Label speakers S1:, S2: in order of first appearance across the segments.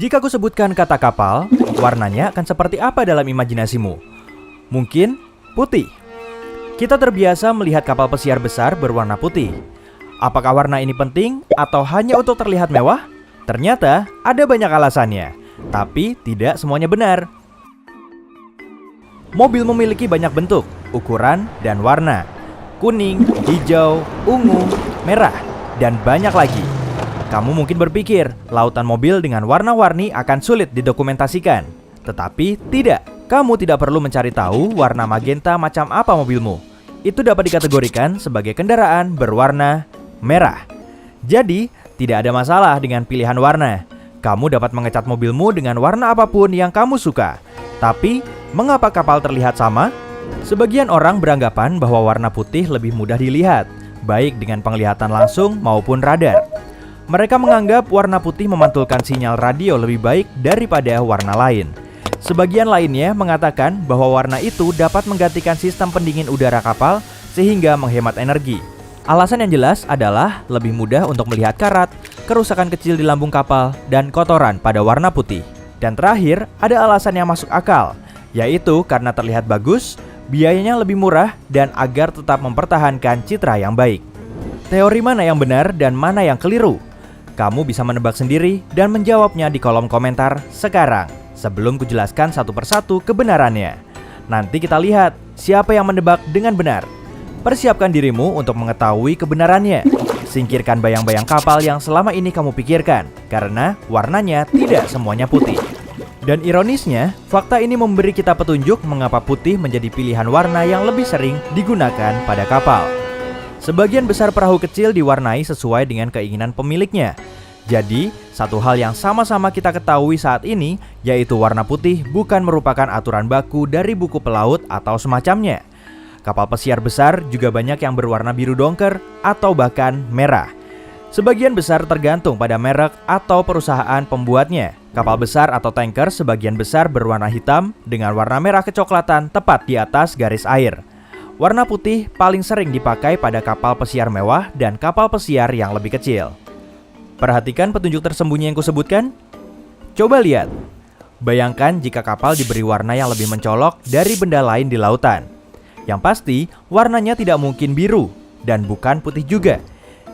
S1: Jika aku sebutkan kata kapal, warnanya akan seperti apa dalam imajinasimu? Mungkin putih. Kita terbiasa melihat kapal pesiar besar berwarna putih. Apakah warna ini penting atau hanya untuk terlihat mewah? Ternyata ada banyak alasannya, tapi tidak semuanya benar. Mobil memiliki banyak bentuk, ukuran, dan warna. Kuning, hijau, ungu, merah, dan banyak lagi. Kamu mungkin berpikir, lautan mobil dengan warna-warni akan sulit didokumentasikan. Tetapi tidak, kamu tidak perlu mencari tahu warna magenta macam apa mobilmu. Itu dapat dikategorikan sebagai kendaraan berwarna merah. Jadi, tidak ada masalah dengan pilihan warna. Kamu dapat mengecat mobilmu dengan warna apapun yang kamu suka. Tapi, mengapa kapal terlihat sama? Sebagian orang beranggapan bahwa warna putih lebih mudah dilihat, baik dengan penglihatan langsung maupun radar. Mereka menganggap warna putih memantulkan sinyal radio lebih baik daripada warna lain. Sebagian lainnya mengatakan bahwa warna itu dapat menggantikan sistem pendingin udara kapal sehingga menghemat energi. Alasan yang jelas adalah lebih mudah untuk melihat karat, kerusakan kecil di lambung kapal, dan kotoran pada warna putih. Dan terakhir, ada alasan yang masuk akal, yaitu karena terlihat bagus, biayanya lebih murah, dan agar tetap mempertahankan citra yang baik. Teori mana yang benar dan mana yang keliru? Kamu bisa menebak sendiri dan menjawabnya di kolom komentar sekarang, sebelum kujelaskan satu persatu kebenarannya. Nanti kita lihat siapa yang menebak dengan benar. Persiapkan dirimu untuk mengetahui kebenarannya. Singkirkan bayang-bayang kapal yang selama ini kamu pikirkan, karena warnanya tidak semuanya putih. Dan ironisnya, fakta ini memberi kita petunjuk mengapa putih menjadi pilihan warna yang lebih sering digunakan pada kapal. Sebagian besar perahu kecil diwarnai sesuai dengan keinginan pemiliknya. Jadi, satu hal yang sama-sama kita ketahui saat ini, yaitu warna putih bukan merupakan aturan baku dari buku pelaut atau semacamnya. Kapal pesiar besar juga banyak yang berwarna biru dongker atau bahkan merah. Sebagian besar tergantung pada merek atau perusahaan pembuatnya. Kapal besar atau tanker sebagian besar berwarna hitam dengan warna merah kecoklatan tepat di atas garis air. Warna putih paling sering dipakai pada kapal pesiar mewah dan kapal pesiar yang lebih kecil. Perhatikan petunjuk tersembunyi yang kusebutkan. Coba lihat. Bayangkan jika kapal diberi warna yang lebih mencolok dari benda lain di lautan. Yang pasti, warnanya tidak mungkin biru dan bukan putih juga.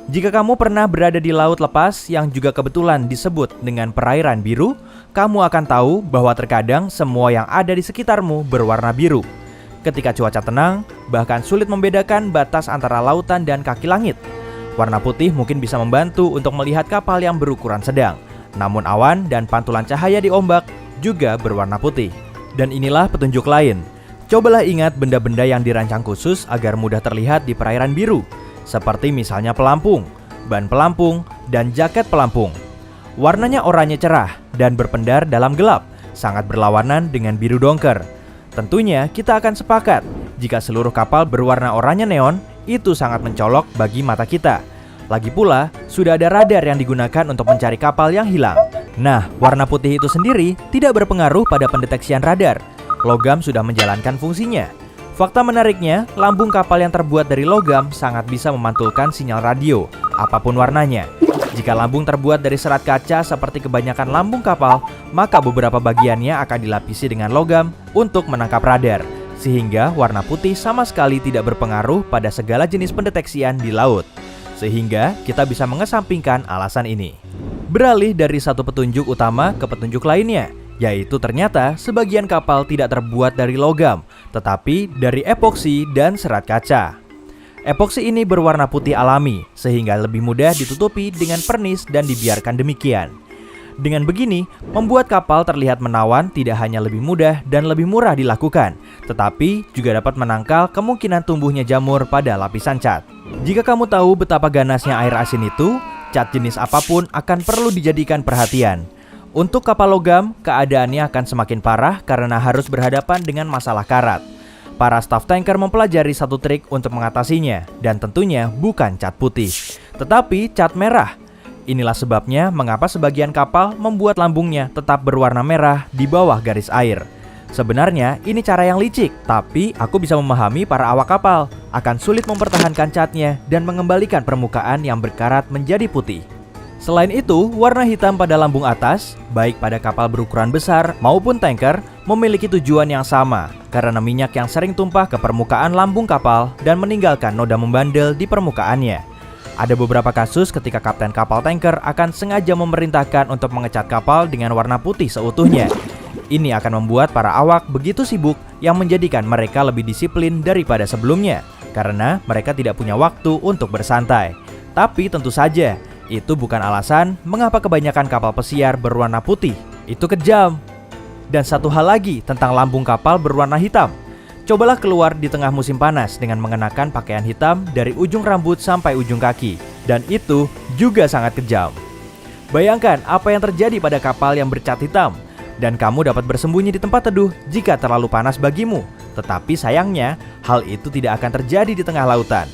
S1: Jika kamu pernah berada di laut lepas yang juga kebetulan disebut dengan perairan biru, kamu akan tahu bahwa terkadang semua yang ada di sekitarmu berwarna biru. Ketika cuaca tenang, bahkan sulit membedakan batas antara lautan dan kaki langit. Warna putih mungkin bisa membantu untuk melihat kapal yang berukuran sedang. Namun awan dan pantulan cahaya di ombak juga berwarna putih. Dan inilah petunjuk lain. Cobalah ingat benda-benda yang dirancang khusus agar mudah terlihat di perairan biru. Seperti misalnya pelampung, ban pelampung, dan jaket pelampung. Warnanya oranye cerah dan berpendar dalam gelap, sangat berlawanan dengan biru dongker. Tentunya kita akan sepakat jika seluruh kapal berwarna oranye neon, itu sangat mencolok bagi mata kita. Lagi pula, sudah ada radar yang digunakan untuk mencari kapal yang hilang. Nah, warna putih itu sendiri tidak berpengaruh pada pendeteksian radar. Logam sudah menjalankan fungsinya. Fakta menariknya, lambung kapal yang terbuat dari logam sangat bisa memantulkan sinyal radio, apapun warnanya. Jika lambung terbuat dari serat kaca seperti kebanyakan lambung kapal, maka beberapa bagiannya akan dilapisi dengan logam untuk menangkap radar, sehingga warna putih sama sekali tidak berpengaruh pada segala jenis pendeteksian di laut. Sehingga kita bisa mengesampingkan alasan ini. Beralih dari satu petunjuk utama ke petunjuk lainnya, yaitu ternyata sebagian kapal tidak terbuat dari logam, tetapi dari epoksi dan serat kaca. Epoksi ini berwarna putih alami, sehingga lebih mudah ditutupi dengan pernis dan dibiarkan demikian. Dengan begini, membuat kapal terlihat menawan tidak hanya lebih mudah dan lebih murah dilakukan, tetapi juga dapat menangkal kemungkinan tumbuhnya jamur pada lapisan cat. Jika kamu tahu betapa ganasnya air asin itu, cat jenis apapun akan perlu dijadikan perhatian. Untuk kapal logam, keadaannya akan semakin parah karena harus berhadapan dengan masalah karat. Para staf tanker mempelajari satu trik untuk mengatasinya, dan tentunya bukan cat putih, tetapi cat merah. Inilah sebabnya mengapa sebagian kapal membuat lambungnya tetap berwarna merah di bawah garis air. Sebenarnya ini cara yang licik, tapi aku bisa memahami para awak kapal akan sulit mempertahankan catnya dan mengembalikan permukaan yang berkarat menjadi putih. Selain itu, warna hitam pada lambung atas, baik pada kapal berukuran besar maupun tanker, memiliki tujuan yang sama karena minyak yang sering tumpah ke permukaan lambung kapal dan meninggalkan noda membandel di permukaannya. Ada beberapa kasus ketika kapten kapal tanker akan sengaja memerintahkan untuk mengecat kapal dengan warna putih seutuhnya. Ini akan membuat para awak begitu sibuk yang menjadikan mereka lebih disiplin daripada sebelumnya karena mereka tidak punya waktu untuk bersantai. Tapi tentu saja, itu bukan alasan mengapa kebanyakan kapal pesiar berwarna putih. Itu kejam. Dan satu hal lagi tentang lambung kapal berwarna hitam. Cobalah keluar di tengah musim panas dengan mengenakan pakaian hitam dari ujung rambut sampai ujung kaki. Dan itu juga sangat kejam. Bayangkan apa yang terjadi pada kapal yang bercat hitam. Dan kamu dapat bersembunyi di tempat teduh jika terlalu panas bagimu. Tetapi sayangnya, hal itu tidak akan terjadi di tengah lautan.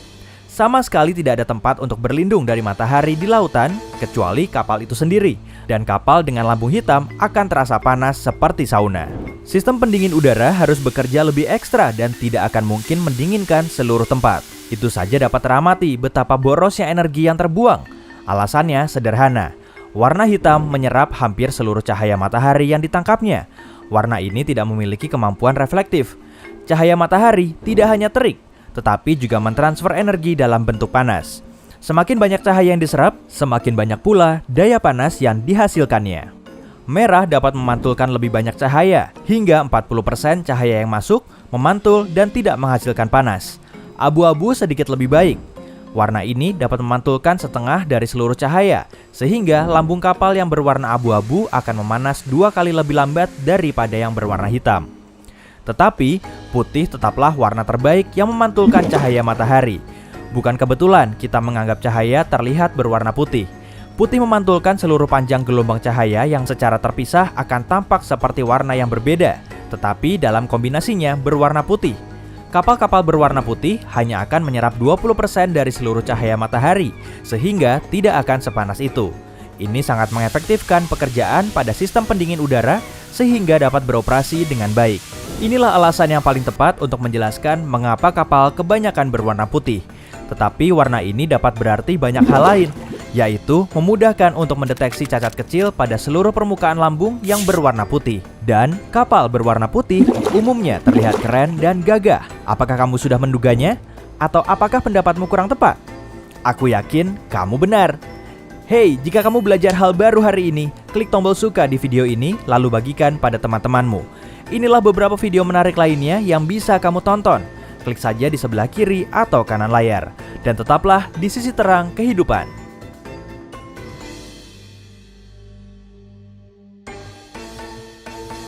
S1: Sama sekali tidak ada tempat untuk berlindung dari matahari di lautan, kecuali kapal itu sendiri. Dan kapal dengan lambung hitam akan terasa panas seperti sauna. Sistem pendingin udara harus bekerja lebih ekstra dan tidak akan mungkin mendinginkan seluruh tempat. Itu saja dapat teramati betapa borosnya energi yang terbuang. Alasannya sederhana. Warna hitam menyerap hampir seluruh cahaya matahari yang ditangkapnya. Warna ini tidak memiliki kemampuan reflektif. Cahaya matahari tidak hanya terik, tetapi juga mentransfer energi dalam bentuk panas. Semakin banyak cahaya yang diserap, semakin banyak pula daya panas yang dihasilkannya. Merah dapat memantulkan lebih banyak cahaya, hingga 40% cahaya yang masuk, memantul dan tidak menghasilkan panas. Abu-abu sedikit lebih baik. Warna ini dapat memantulkan setengah dari seluruh cahaya, sehingga lambung kapal yang berwarna abu-abu akan memanas 2 kali lebih lambat daripada yang berwarna hitam. Tetapi, putih tetaplah warna terbaik yang memantulkan cahaya matahari. Bukan kebetulan kita menganggap cahaya terlihat berwarna putih. Putih memantulkan seluruh panjang gelombang cahaya yang secara terpisah akan tampak seperti warna yang berbeda, tetapi dalam kombinasinya berwarna putih. Kapal-kapal berwarna putih hanya akan menyerap 20% dari seluruh cahaya matahari, sehingga tidak akan sepanas itu. Ini sangat mengefektifkan pekerjaan pada sistem pendingin udara, sehingga dapat beroperasi dengan baik. Inilah alasan yang paling tepat untuk menjelaskan mengapa kapal kebanyakan berwarna putih. Tetapi warna ini dapat berarti banyak hal lain, yaitu memudahkan untuk mendeteksi cacat kecil pada seluruh permukaan lambung yang berwarna putih. Dan kapal berwarna putih umumnya terlihat keren dan gagah. Apakah kamu sudah menduganya? Atau apakah pendapatmu kurang tepat? Aku yakin kamu benar. Hey, jika kamu belajar hal baru hari ini, klik tombol suka di video ini lalu bagikan pada teman-temanmu. Inilah beberapa video menarik lainnya yang bisa kamu tonton. Klik saja di sebelah kiri atau kanan layar. Dan tetaplah di sisi terang kehidupan.